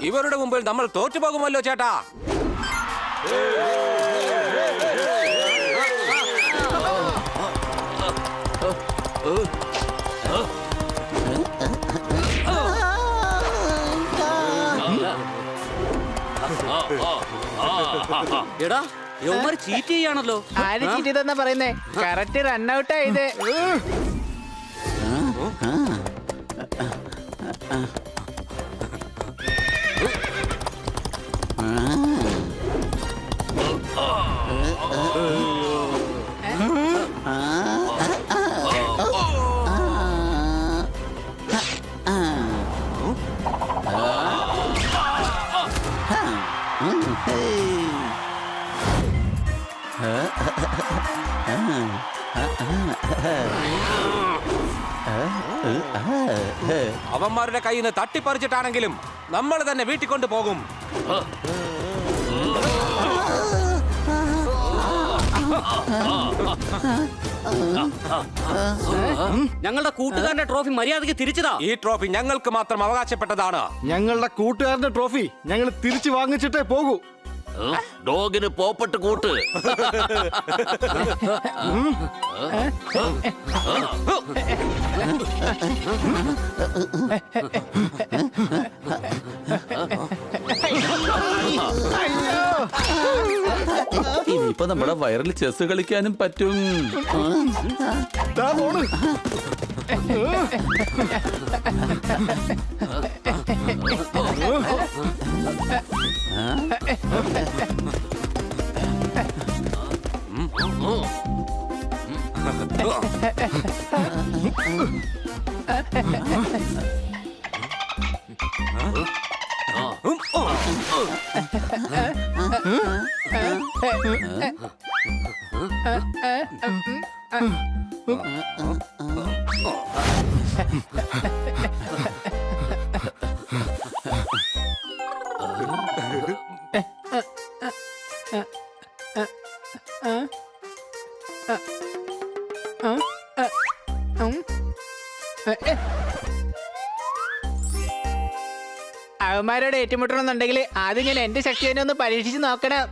ഇവരുടെ മുമ്പിൽ നമ്മൾ തോറ്റുപോകുമല്ലോ ചേട്ടാ. എടാ യവന്മാര് ചീറ്റ് ചെയ്യാണല്ലോ. ആര് ചീറ്റ് ചെയ്തെന്നാ പറയുന്നേ? കറക്റ്റ് റൺഔട്ടാ ഇത്. അവന്മാരുടെ കയ്യിൽ നിന്ന് തട്ടിപ്പറിച്ചിട്ടാണെങ്കിലും നമ്മൾ തന്നെ വീട്ടിൽ കൊണ്ടുപോകും. ഞങ്ങളുടെ കൂട്ടുകാരന്റെ ട്രോഫി മര്യാദയ്ക്ക് തിരിച്ചതാ. ഈ ട്രോഫി ഞങ്ങൾക്ക് മാത്രം അവകാശപ്പെട്ടതാണ്. ഞങ്ങളുടെ കൂട്ടുകാരന്റെ ട്രോഫി ഞങ്ങൾ തിരിച്ചു വാങ്ങിച്ചിട്ടേ പോകൂ. ഡോഗിന് പോപ്പട്ട് കൂട്ട്. ഇനിയിപ്പോ നമ്മുടെ വയറിൽ ചെസ് കളിക്കാനും പറ്റും. അവന്മാരോട് ഏറ്റുമുട്ടണമെന്നുണ്ടെങ്കിൽ ആദ്യം ഞാൻ എന്റെ ശക്തി തന്നെ ഒന്ന് പരീക്ഷിച്ച് നോക്കണം.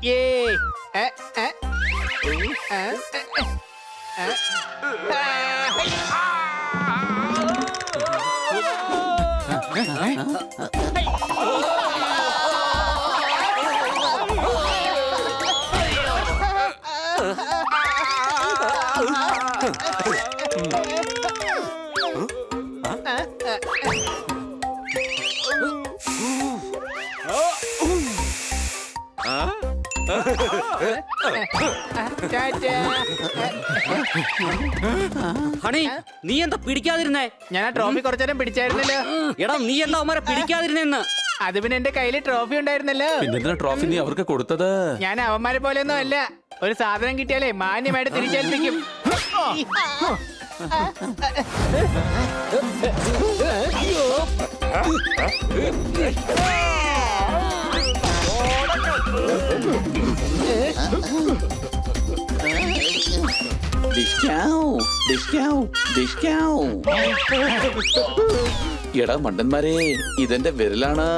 ഹണി, നീ എന്താ പിടിക്കാതിരുന്നേ? ഞാൻ ആ ട്രോഫി കുറച്ചേരം പിടിച്ചായിരുന്നല്ലോ. എടാ നീ എന്താ അവന്മാരെ പിടിക്കാതിരുന്നെന്ന്? അത് പിന്നെ എന്റെ കയ്യില് ട്രോഫി ഉണ്ടായിരുന്നല്ലോ. പിന്നെ ട്രോഫി നീ അവർക്ക് കൊടുത്തത്? ഞാൻ അവന്മാരെ പോലെയൊന്നും അല്ല. ഒരു സാധനം കിട്ടിയാലേ മാന്യമായിട്ട് തിരിച്ചേൽപ്പിക്കും. എടാ മണ്ടന്മാരെ, ഇതെന്റെ വിരലാണ്.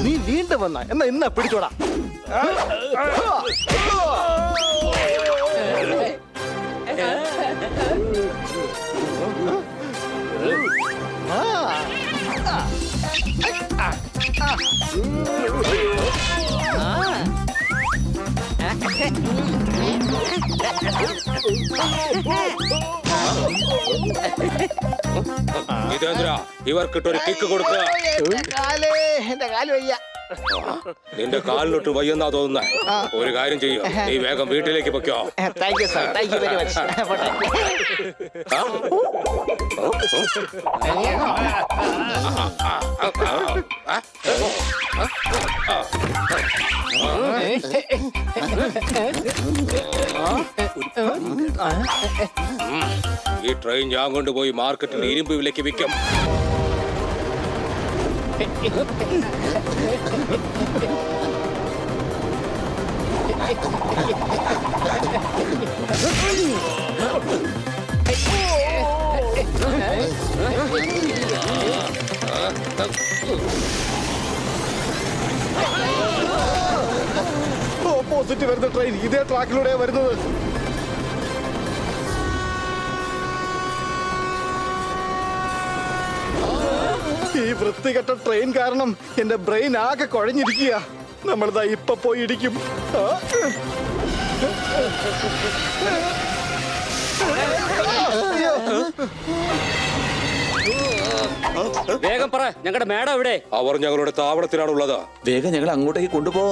നീ വീണ്ടും വന്ന എന്നാ ഇന്ന പിടിച്ചോടാ. ഇതെന്തിനാ ഇവർക്കിട്ടൊരു കിക്ക് കൊടുക്കുക? എന്റെ കാല് വയ്യ. നിന്റെ കാലിലോട്ട് വയ്യെന്നാ തോന്നുന്ന ഒരു കാര്യം ചെയ്യോ, നീ വേഗം വീട്ടിലേക്ക് പൊക്കോ. Thank you sir, thank you very much. ഈ ട്രെയിൻ ഞാൻ കൊണ്ടുപോയി മാർക്കറ്റിൽ ഇരുമ്പ് വിലയ്ക്ക് വിൽക്കും. ഓപ്പോസിറ്റ് വരുന്ന ട്രെയിൻ ഇതേ ട്രാക്കിലൂടെ വരുന്നത്. ഈ വൃത്തികെട്ട ട്രെയിൻ കാരണം എന്റെ ബ്രെയിൻ ആകെ കുഴഞ്ഞിരിക്കുക. നമ്മളിതാ ഇപ്പൊ പോയി ഇടിക്കും. വേഗം പറ, ഞങ്ങളുടെ മേഡം എവിടെ? അവർ ഞങ്ങളുടെ താവളത്തിലാണുള്ളത്. വേഗം ഞങ്ങൾ അങ്ങോട്ടേക്ക് കൊണ്ടുപോ.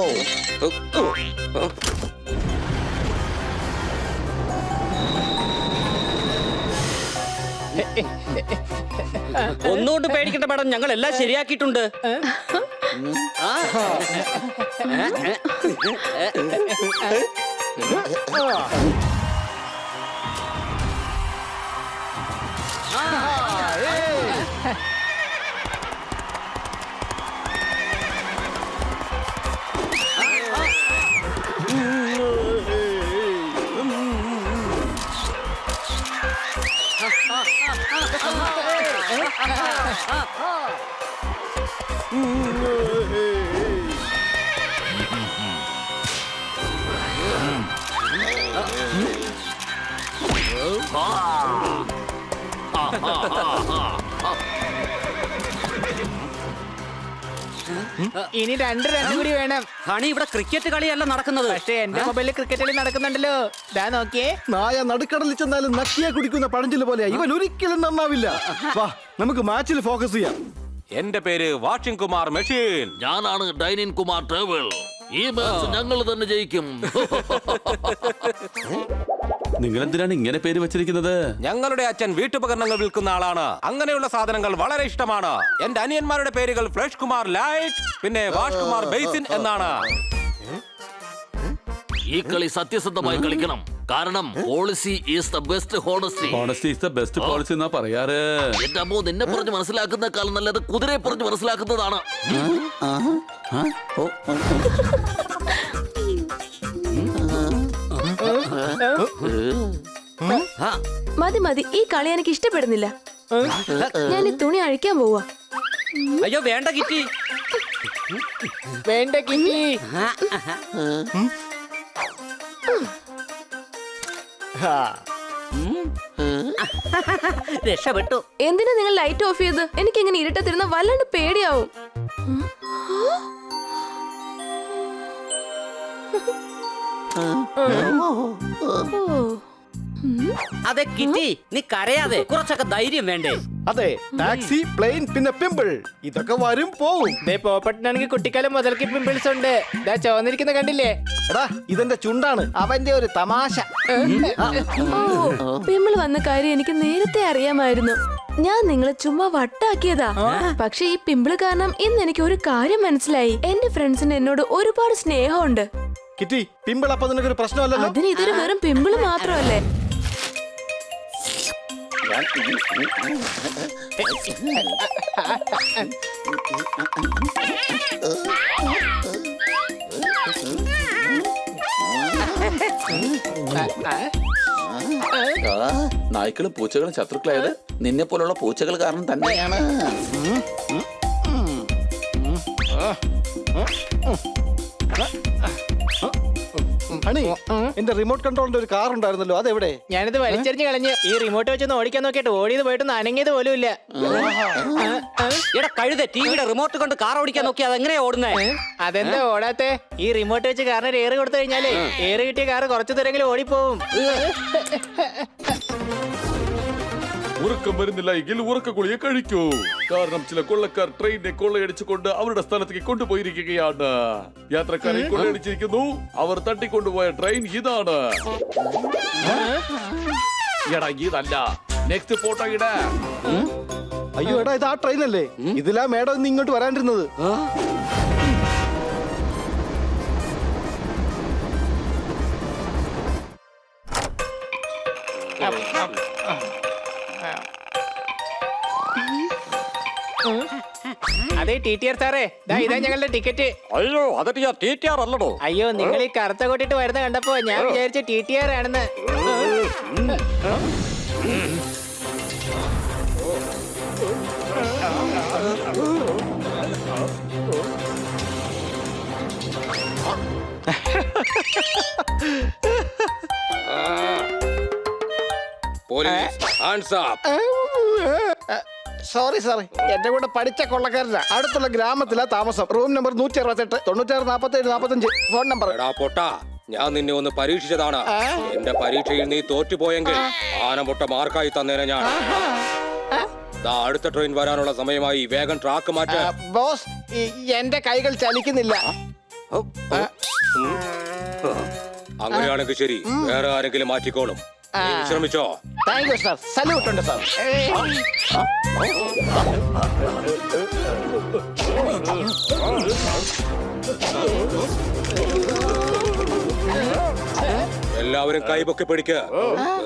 ഒന്നുകൊണ്ട് പേടിക്കണ്ട മേഡം, ഞങ്ങൾ എല്ലാം ശരിയാക്കിയിട്ടുണ്ട്. ഇനി രണ്ട് റൺ കൂടി വേണം. ഹണി, ഇവിടെ ക്രിക്കറ്റ് കളിയല്ല നടക്കുന്നത്. പക്ഷേ എന്റെ മൊബൈലിൽ ക്രിക്കറ്റ് കളി നടക്കുന്നുണ്ടല്ലോ. ദാ നോക്കിയേ. നായ നടുക്കടലിൽ ചെന്നാലും നക്കിയെ കുടിക്കുന്ന പഴഞ്ചൊല്ല് പോലെയാ. ഇവൻ ഒരിക്കലും നന്നാവില്ല. വാ, നമുക്ക് മാച്ചിൽ ഫോക്കസ് ചെയ്യാം. എന്റെ പേര് വാഷിംഗ് കുമാർ മെഷീൻ. ഞാനാണ് ഡൈനിൻ കുമാർ ടേബിൾ. ഈ മാച്ച് ഞങ്ങൾ തന്നെ ജയിക്കും. നിങ്ങൾ എന്തിനാണ് ഇങ്ങനെ പേര് വെച്ചിരിക്കുന്നത്? ഞങ്ങളുടെ അച്ഛൻ വീട്ടുപകരണങ്ങൾ വിൽക്കുന്ന ആളാണ്. അങ്ങനെയുള്ള സാധനങ്ങൾ വളരെ ഇഷ്ടമാണ്. എന്റെ അനിയന്മാരുടെ പേരുകൾ ഫ്ലഷ് കുമാർ ലൈറ്റ്, പിന്നെ വാഷ് കുമാർ ബേസിൻ എന്നാണ്. ഈ കളി സത്യസന്ധമായി കളിക്കണം. കാരണം policy is the best honesty. Honesty is the best policy എന്നാ പറയാറ്. എന്റെ അമ്മോ, നിന്നെ പറഞ്ഞ് മനസ്സിലാക്കുന്നേക്കാൾ നല്ലത് കുതിരയെ പറഞ്ഞ് മനസ്സിലാക്കുന്നതാണ്. മതി മതി, ഈ കളി എനിക്ക് ഇഷ്ടപ്പെടുന്നില്ല. ഞാൻ ഈ തുണി അഴിക്കാൻ പോവാ. അയ്യോ വേണ്ട കിറ്റി. വേണ്ട കിറ്റി. രക്ഷപ്പെട്ടു. എന്തിനാ നിങ്ങൾ ലൈറ്റ് ഓഫ് ചെയ്ത്? എനിക്ക് ഇങ്ങനെ ഇരുട്ടത്തിരുന്ന വല്ലാണ്ട് പേടിയാവും. അതെ കിറ്റി, നീ കരയാതെ, കുറച്ചൊക്കെ ധൈര്യം വേണ്ടേ? അതെ, ടാക്സി, പ്ലെയിൻ, പിന്നെ പിമ്പിൾ, ഇതൊക്കെ വരും പോവും. പോപ്പട്ടിനാണെങ്കിൽ കുട്ടിക്കാലം മുതൽക്ക് പിമ്പിൾസ് ഉണ്ട്. ദാ ചോന്നിരിക്കുന്ന കണ്ടില്ലേ? എടാ, ഇതെന്റെ ചുണ്ടാണ്. അവന്റെ ഒരു തമാശ. പിമ്പിൾ വന്ന കാര്യം എനിക്ക് നേരത്തെ അറിയാമായിരുന്നു. ഞാൻ നിങ്ങളെ ചുമ്മാ വട്ടാക്കിയതാ. പക്ഷെ ഈ പിമ്പിള് കാരണം ഇന്ന് എനിക്ക് ഒരു കാര്യം മനസ്സിലായി. എന്റെ ഫ്രണ്ട്സിന് എന്നോട് ഒരുപാട് സ്നേഹമുണ്ട്. കിറ്റി, പിമ്പിൾ അപ്പൊ നിനക്കൊരു പ്രശ്നമല്ലല്ലോ. അതിന് ഇതൊരു വെറും പിമ്പിള് മാത്രമല്ലേ? നായ്ക്കളും പൂച്ചകളും ശത്രുക്കളായത് നിന്നെ പോലുള്ള പൂച്ചകൾ കാരണം തന്നെയാണ്. ഹണി, എന്റെ റിമോട്ട് കൺട്രോളിന്റെ ഒരു കാർ ഉണ്ടായിരുന്നല്ലോ, അതെവിടെ? ഞാനിത് വലിച്ചെറിഞ്ഞ് കളഞ്ഞ്. ഈ റിമോട്ട് വെച്ചൊന്ന് ഓടിക്കാൻ നോക്കിയിട്ട് ഓടിയത് പോയിട്ടൊന്ന് അനങ്ങിയത് പോലും ഇല്ല. എടാ കഴുത, ടിവിയുടെ റിമോട്ട് കൊണ്ട് കാർ ഓടിക്കാൻ നോക്കി അതെങ്ങനെയാ ഓടുന്നേ? അതെന്താ ഓടാത്തെ? ഈ റിമോട്ട് വെച്ച് കാറിന് എയർ കൊടുത്തു കഴിഞ്ഞാലേ എയർ കിട്ടിയ കാർ കുറച്ചു ദൂരെങ്കിലും ഓടിപ്പോവും. ഉറക്കം വരുന്നില്ല എങ്കിൽ ഉറക്ക ഗുളിക കഴിക്കൂ. കാരണം ചില കൊള്ളക്കാർ ട്രെയിനിനെ കൊള്ളയടിച്ചുകൊണ്ട് അവരുടെ സ്ഥലത്തേക്ക് കൊണ്ടുപോയിരിക്കുകയാണ്. യാത്രക്കാരെ കൊള്ളയടിച്ചിരിക്കുന്നു. അവർ തട്ടിക്കൊണ്ടുപോയ ട്രെയിൻ ഇതാണ്. എടാ ഇതല്ല. നെക്സ്റ്റ് ഫോട്ടോ ഇട. അയ്യോ എടാ ഇത് ആ ട്രെയിൻ അല്ലേ? ഇതിലാ മേഡം ഇന്ന് ഇങ്ങോട്ട് വരാണ്ടിരുന്നത്. അതെ TTR സാറേ, ദാ ഇതാ ഞങ്ങളുടെ ടിക്കറ്റ്. അയ്യോ അതൊക്കെ ഞാൻ TTR അല്ലടോ. അയ്യോ നിങ്ങൾ ഈ കറുത്ത കൊട്ടിട്ട് വരുന്ന കണ്ടപ്പോ ഞാൻ വിചാരിച്ച TTR ആണെന്ന്. Police hands up. സോറി സാറേ, എന്റെ കൂടെ പഠിച്ച കൊള്ളക്കാരനാ. അടുത്തുള്ള ഗ്രാമത്തിലാ താമസം. Room number 168 96 47 45. Phone number. എടാ പൊട്ടാ, ഞാൻ നിന്നെ ഒന്ന് പരീക്ഷിച്ചതാണ്. എന്റെ പരീക്ഷയിൽ നീ തോറ്റുപോയെങ്കിൽ ആനമുട്ട മാർക്കായി തന്നേനെ ഞാൻ. ദാ അടുത്ത ട്രെയിൻ വരാനുള്ള സമയമായി. വേഗം ട്രാക്ക് മാറ്റ. ബോസ്, എന്റെ കൈകൾ ചലിക്കുന്നില്ല. അങ്ങനെയാണെങ്കിൽ ശരി, വേറെ ആരെങ്കിലും മാറ്റിക്കോളും. നീ വിശ്രമിച്ചോ. Thank you sir. സല്യൂട്ട് ഉണ്ട് സാർ. എല്ലാവരും കൈപൊക്കി പിടിക്ക്.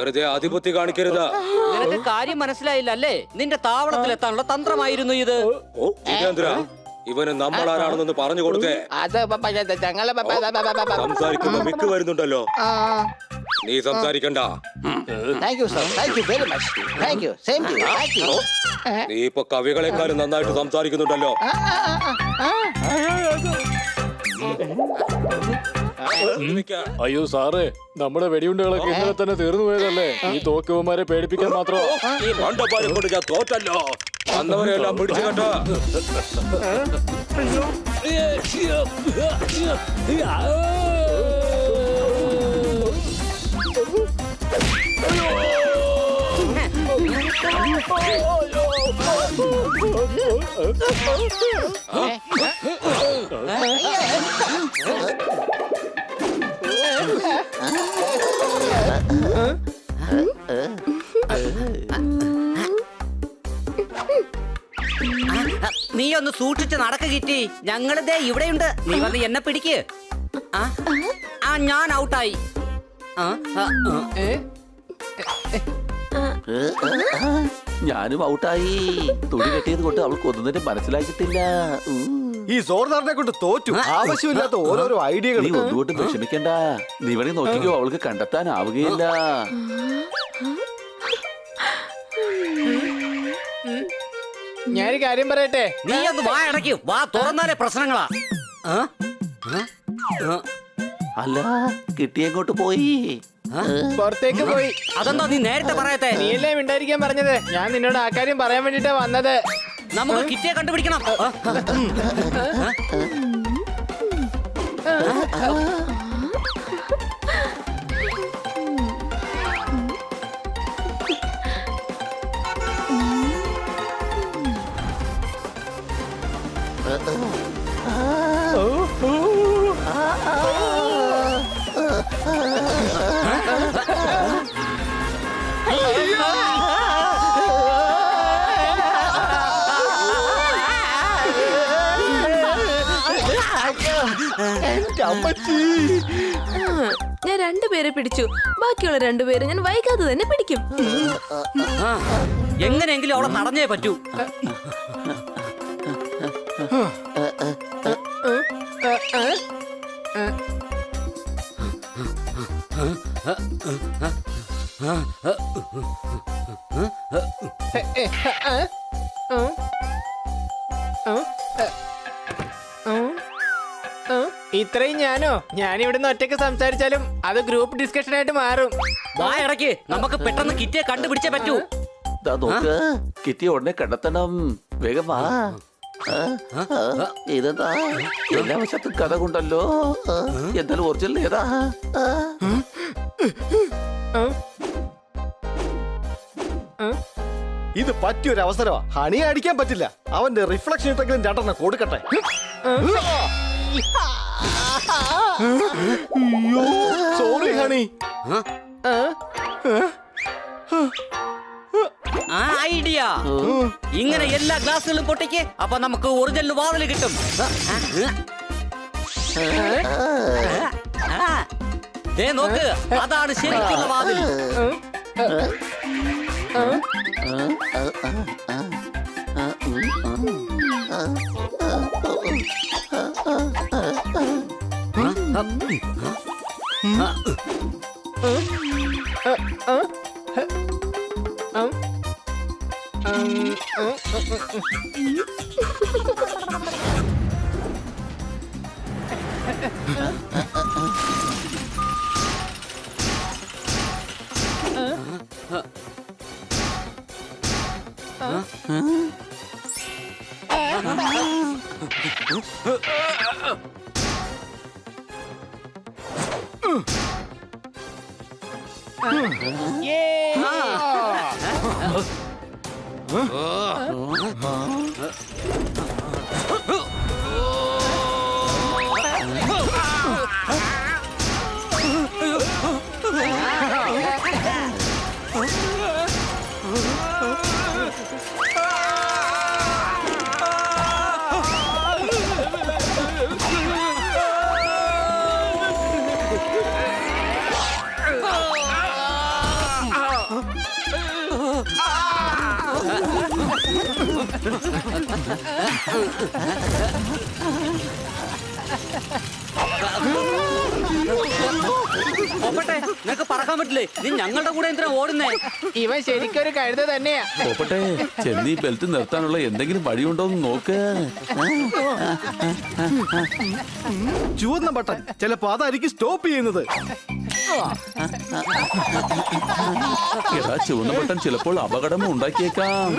വെറുതെ ആധിപത്യം കാണിക്കരുത്. നിനക്ക് കാര്യം മനസ്സിലായില്ല അല്ലേ? നിന്റെ താവളത്തിലെത്താനുള്ള തന്ത്രമായിരുന്നു ഇത്. ഓ ജിതേന്ദ്ര, ഇവന് നമ്മൾ ആരാണെന്നൊന്ന് പറഞ്ഞു കൊടുത്തേ. അത് ഞങ്ങളെ സംസാരിക്കുമ്പോ മിക്ക് വരുന്നുണ്ടല്ലോ. നീ സംസാരിക്കണ്ട. Thank you sir. Thank you very much. Thank you. Same to you. Thank you. നീ ഇപ്പൊ കവികളെക്കാളും നന്നായിട്ട് സംസാരിക്കുന്നുണ്ടല്ലോ. അയ്യോ സാറേ, നമ്മുടെ വെടിയുണ്ടകളൊക്കെ ഇന്നലെ തന്നെ തീർന്നു പോയതല്ലേ? ഈ തോക്കുവന്മാരെ പേടിപ്പിക്കാൻ മാത്രം. ഈ മണ്ടപ്പാരെ കൊണ്ട് ഞാൻ തോറ്റല്ലോ. അന്നവരെല്ലാം പിടിച്ചു കേട്ടോ. നീ ഒന്ന് സൂക്ഷിച്ച് നടക്ക കിറ്റി. ഞങ്ങളിതേ ഇവിടെയുണ്ട്. നീ വന്ന് എന്നെ പിടിക്ക്. ഞാൻ ഔട്ടായി. ഞാനും ഔട്ടായി. തുണി കെട്ടിയത് കൊണ്ട് അവൾക്ക് ഒന്നും മനസ്സിലാക്കിയിട്ടില്ല. ഈ സോർദാറിനെ കൊണ്ട് തോറ്റു. ആവശ്യമില്ലാത്ത ഓരോരോ ഐഡിയകൾ. നീ ഒന്നുകൊണ്ടും വിഷമിക്കണ്ട. നീ വേണേ നോക്കിക്കോ, അവൾക്ക് കണ്ടെത്താനാവുകയില്ല. ഞാനൊരു കാര്യം പറയട്ടെ. നീ ഒന്ന് വാ അടയ്ക്കൂ. വാ തുറന്നാലേ പ്രശ്നങ്ങളാ. അല്ല, കിട്ടിയെങ്ങോട്ട് പോയി? പുറത്തേക്ക് പോയി. അതെന്താ നീ നേരത്തെ പറയത്തെ? നീയല്ലേ മിണ്ടായിരിക്കാൻ പറഞ്ഞത്? ഞാൻ നിന്നോട് ആ കാര്യം പറയാൻ വേണ്ടിട്ടാ വന്നത്. നമുക്ക് കിറ്റിയെ കണ്ടുപിടിക്കണം. ഞാൻ രണ്ടുപേരെ പിടിച്ചു. ബാക്കിയുള്ള രണ്ടുപേരെ ഞാൻ വൈകാതെ തന്നെ പിടിക്കും. എങ്ങനെയെങ്കിലും അവളെ തടഞ്ഞേ പറ്റൂ. ഇത്രയും ഞാനോ? ഞാൻ ഇവിടുന്ന് ഒറ്റയ്ക്ക് സംസാരിച്ചാലും അത് ഗ്രൂപ്പ് ഡിസ്കഷൻ ആയിട്ട് മാറും. വാ ഇടയ്ക്ക്. നമുക്ക് പെട്ടെന്ന് കിറ്റിയെ കണ്ടുപിടിച്ചേ പറ്റൂ. നോക്ക്, കിറ്റിയെ ഉടനെ കണ്ടെത്തണം. വേഗം വാ. ഇതെന്താ എല്ലാ വശത്തും കഥ കൊണ്ടല്ലോ. എന്തായാലും ഒറിജിനൽ ഏതാ? ഇത് പറ്റിയൊരു അവസരമാ. ഹണിയെ അടിക്കാൻ പറ്റില്ല. അവന്റെ റിഫ്ലക്ഷൻ ഇട്ടെങ്കിലും രണ്ടെണ്ണം കൊടുക്കട്ടെ. Sorry honey. ആ ഐഡിയ ഇങ്ങനെ എല്ലാ ഗ്ലാസുകളും പൊട്ടിക്ക്. അപ്പൊ നമുക്ക് ഒറിജിനൽ വാതിൽ കിട്ടും. ദേ നോക്ക്, അതാണ് ശരിക്കുള്ള വാതിൽ. നിനക്ക് പറക്കാൻ പറ്റില്ലേ? നീ ഞങ്ങളുടെ കൂടെ എന്തിനാ ഓടുന്നേ? ഇവൻ ശരിക്കൊരു കഴുത തന്നെയാ. പോപ്പട്ടെ, ചെന്നീ ബെൽറ്റ് നിർത്താനുള്ള എന്തെങ്കിലും വഴിയുണ്ടോ എന്ന് നോക്ക്. ചുവന്ന ബട്ടൺ ചിലപ്പോ അതായിരിക്കും സ്റ്റോപ്പ് ചെയ്യുന്നത്. എടാ, ചുവന്ന ബട്ടൺ ചിലപ്പോൾ അപകടം ഉണ്ടാക്കിയേക്കാം.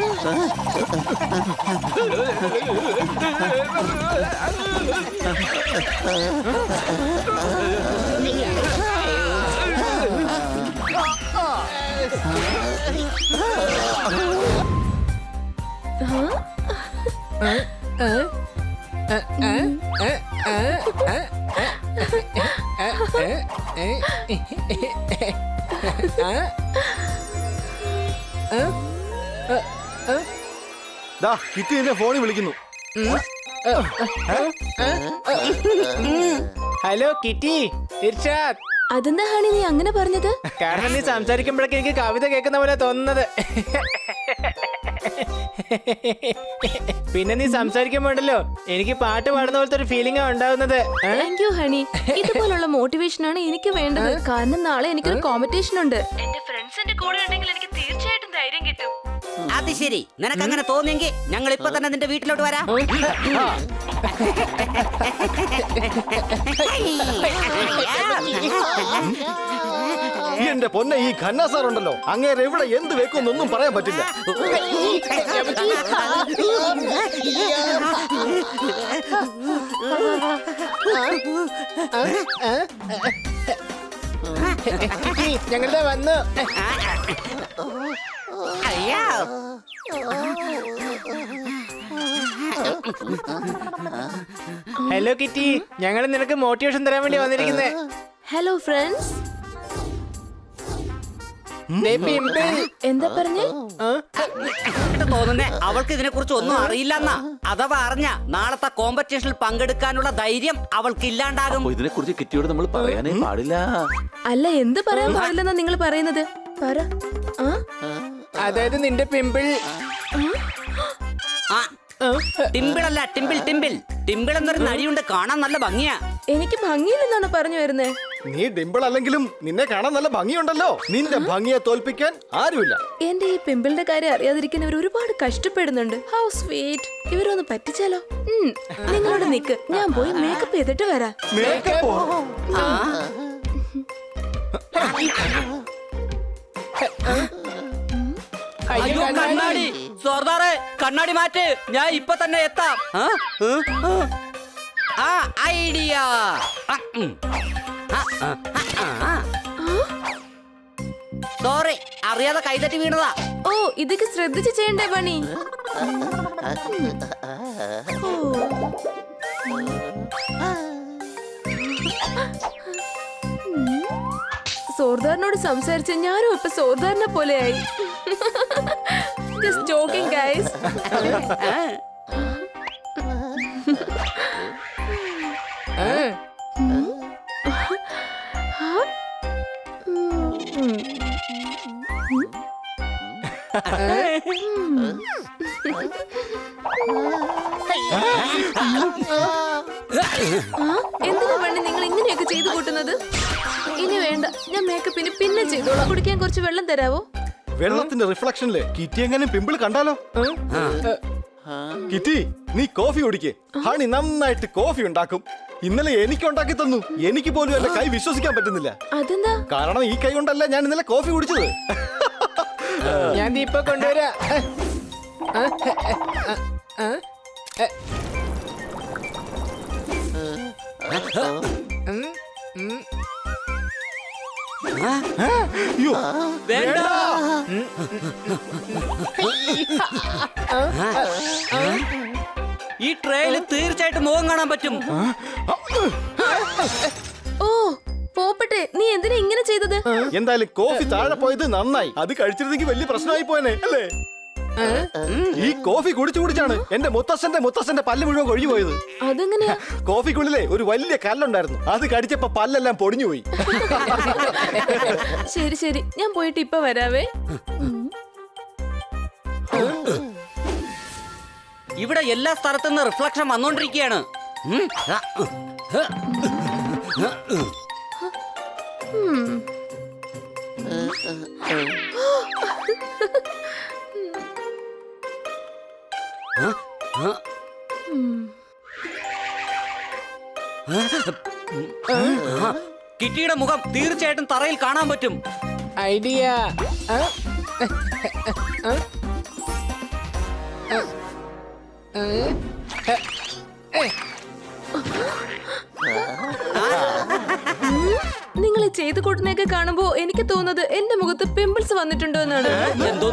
ദാ കിറ്റി എന്നെ ഫോണിൽ വിളിക്കുന്നു. Hello kitty, Irshad. അതെന്താ ഹണി നീ അങ്ങനെ പറഞ്ഞത്? കാരണം നീ സംസാരിക്കുമ്പോഴൊക്കെ എനിക്ക് കവിത കേൾക്കുന്ന പോലെ തോന്നുന്നത്. പിന്നെ നീ സംസാരിക്കുമ്പോണ്ടല്ലോ എനിക്ക് പാട്ട് പാടുന്ന പോലത്തെ ഒരു ഫീലിംഗാ ഉണ്ടാവുന്നത്. Thank you honey. ഇതുപോലുള്ള മോട്ടിവേഷൻ ആണ് എനിക്ക് വേണ്ടത്. കാരണം നാളെ എനിക്കൊരു കോമ്പറ്റീഷൻ ഉണ്ട്. എന്റെ ഫ്രണ്ട്സിന്റെ കൂടെ ഉണ്ടെങ്കിൽ എനിക്ക് തീർച്ചയായിട്ടും ധൈര്യം കിട്ടും. അത് ശരി, നിനക്ക് അങ്ങനെ തോന്നിയെങ്കിൽ ഞങ്ങൾ ഇപ്പൊ തന്നെ നിന്റെ വീട്ടിലോട്ട് വരാം. എന്റെ പൊന്നെ, ഈ ഖന്ന സാർ ഉണ്ടല്ലോ, അങ്ങേരെ എവിടെ എന്ത് വെക്കുന്നൊന്നും പറയാൻ പറ്റില്ല. ഞങ്ങളുടെ വന്നു. ഹലോ കിറ്റി, ഞങ്ങൾ നിനക്ക് മോട്ടിവേഷൻ തരാൻ വേണ്ടി വന്നിരിക്കുന്നേ. Hello friends. എന്താ പറഞ്ഞേ? തോന്നുന്നേ അവൾക്ക് ഇതിനെ കുറിച്ച് ഒന്നും അറിയില്ലെന്നാ. അഥവാ അറിഞ്ഞ നാളത്തെ കോമ്പറ്റീഷനിൽ പങ്കെടുക്കാനുള്ള ധൈര്യം അവൾക്ക് ഇല്ലാണ്ടാകും. ഇതിനെ കുറിച്ച് കിറ്റിയോട് നമ്മൾ പറയാനേ പാടില്ല. അല്ല, എന്ത് പറയാൻ പാടില്ലെന്നാ നിങ്ങൾ പറയുന്നത്? പറ. അതായത് നിന്റെ പിമ്പിൾ. ടിമ്പിൾ അല്ല, ടിമ്പിൾ ടിമ്പിൾ. ടിമ്പിൾ എന്നൊരു നടിയുണ്ട്, കാണാൻ നല്ല ഭംഗിയാ. എനിക്ക് ഭംഗിയില്ലെന്നാണ് പറഞ്ഞു വരുന്നത്. നീ ഡിമ്പിൾ അല്ലെങ്കിലും നിന്നെ കാണാൻ നല്ല ഭംഗിയുണ്ടല്ലോ. നിന്റെ ഭംഗിയെ തോൽപ്പിക്കാൻ ആരുമില്ല. എന്റെ ഈ പിമ്പിളിന്റെ കാര്യം അറിയാതിരിക്കുന്നവർ ഒരുപാട് കഷ്ടപ്പെടുന്നുണ്ട്. How sweet. ഇവരൊന്ന് പറ്റിച്ചാലോ? നിങ്ങളോട് നിക്ക്, ഞാൻ പോയി മേക്കപ്പ് ചെയ്തിട്ട് വരാം. മേക്കപ്പോ? അയ്യോ കണ്ണാടി, സോർദാറെ കണ്ണാടി മാറ്റ്, ഞാൻ ഇപ്പൊ തന്നെ എത്താം. ആ ഐഡിയ. സോറി സോറി, അറിയാതെ കൈതട്ടി വീണതാ. ഓ ഇതൊക്കെ ശ്രദ്ധിച്ച് ചെയ്യണ്ടേ പണി. സോർദാറിനോട് സംസാരിച്ച് ഞാനും ഇപ്പൊ സോർദാറിനെ പോലെയായി. Just joking, guys. എന്തിനാ വേണ്ടി നിങ്ങൾ ഇങ്ങനെയൊക്കെ ചെയ്തു കൂട്ടുന്നത്? ഇനി വേണ്ട, ഞാൻ മേക്കപ്പിന് പിന്നെ ചെയ്തോളാം. കുടിക്കാൻ കുറച്ച് വെള്ളം തരാവോ? വെള്ളത്തിന്റെ റിഫ്ലക്ഷനില് കിറ്റി എങ്ങനെ പിമ്പിൾ കണ്ടാലോ? കിറ്റി, നീ കോഫി കുടിക്കേ. ഹണി നന്നായിട്ട് കോഫി ഉണ്ടാക്കും. ഇന്നലെ എനിക്ക് ഉണ്ടാക്കി തന്നു. എനിക്ക് പോലും എന്റെ കൈ വിശ്വസിക്കാൻ പറ്റുന്നില്ല. അതെന്താ? കാരണം ഈ കൈ കൊണ്ടല്ല ഞാൻ ഇന്നലെ കോഫി കുടിച്ചത്. ഞാൻ ഇപ്പൊ കൊണ്ടുവരാ. അയ്യോ, വേണ്ട. ഈ ട്രേയിൽ തീർച്ചയായിട്ടും മുഖം കാണാൻ പറ്റും. ഓ പോപ്പട്ടെ, നീ എന്തിനാ ഇങ്ങനെ ചെയ്തത്? എന്തായാലും കോഫി താഴെ പോയത് നന്നായി. അത് കഴിച്ചിരുന്നെങ്കിൽ വലിയ പ്രശ്നമായി പോയനെ അല്ലേ? ഈ കോഫി കുടിച്ചാണ് എന്റെ മുത്തശ്ശന്റെ പല്ല് മുഴുവൻ കൊഴിഞ്ഞു പോയത്. അതെങ്ങനെയാ? കോഫിക്കുള്ളിലെ ഒരു വലിയ കല്ലുണ്ടായിരുന്നു. അത് കടിച്ചപ്പോ പല്ലെല്ലാം പൊടിഞ്ഞു പോയി. ശരി ശരി, ഞാൻ പോയിട്ട് ഇപ്പൊ വരാവേ. ഇവിടെ എല്ലാ സ്ഥലത്തുനിന്ന് റിഫ്ലക്ഷൻ വന്നോണ്ടിരിക്കുകയാണ്. കിറ്റിയുടെ മുഖം തീർച്ചയായിട്ടും തറയിൽ കാണാൻ പറ്റും. ഐഡിയ. നിങ്ങൾ ഈ ചെയ്തു കൂട്ടുന്നതൊക്കെ കാണുമ്പോ എനിക്ക് തോന്നുന്നത് എന്റെ മുഖത്ത് പിമ്പിൾസ് വന്നിട്ടുണ്ടോ എന്നാണ്. എന്തോന്ന്?